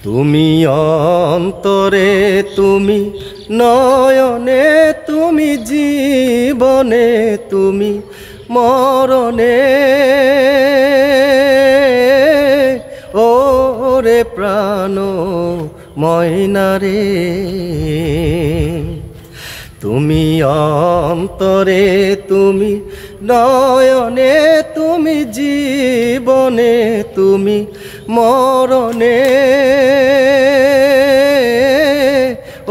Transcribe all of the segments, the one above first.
তুমি অন্তরে, তুমি নয়নে, তুমি জীবনে, তুমি মরণে। ও রে প্রাণ ময়নারে, তুমি অন্তরে, তুমি নয়নে, তুমি জীবনে, তুমি মরণে।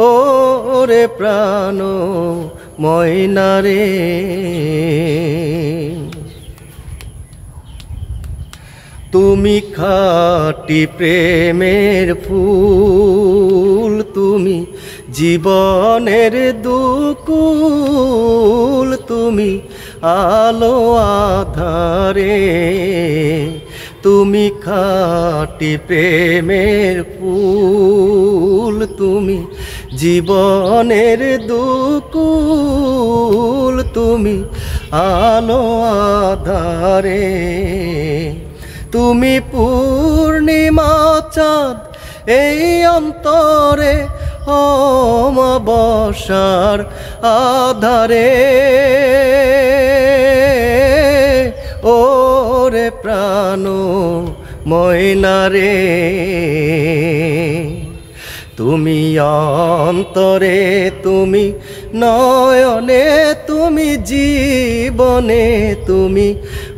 ও রে প্রাণ ময়নারে, তুমি খাঁটি প্রেমের ফুল, তুমি জীবনের দুকুল, তুমি আলো আধারে। তুমি খাঁটি প্রেমের ফুল, তুমি জীবনের দুকুল, তুমি আলো আধারে। তুমি পূর্ণিমা চাঁদ এই অন্তরে, অমাবস্যার আধারে। ও রে প্রাণ ময়নারে, তুমি অন্তরে, তুমি নয়নে, তুমি জীবনে, তুমি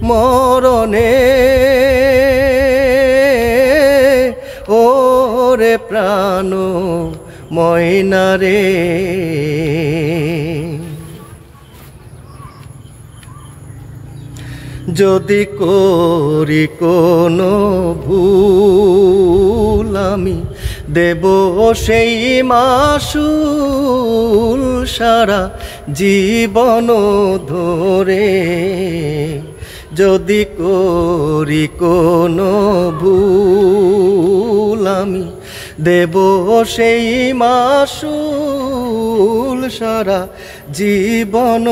মরণে। ও রে প্রাণ ময়নারে, যদি করি কোনো ভুল, আমি দেব সেই মাসুল সারা জীবন ধরে। যদি করি কোনো ভুল, আমি দেব সেই মাসুল সারা জীবন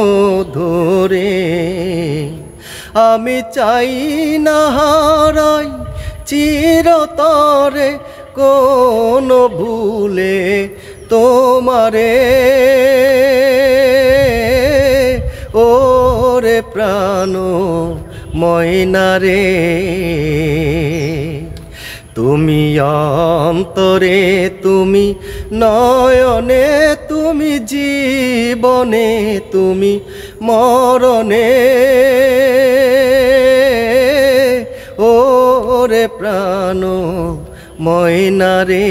ধরে। আমি চাই না হারাই চিরতরে কোনো ভুলে তোমারে। ও রে প্রাণ ময়নারে, তুমি অন্তরে, তুমি নয়নে, তুমি জীবনে, তুমি মরণে। ও রে প্রাণ ময়নারে।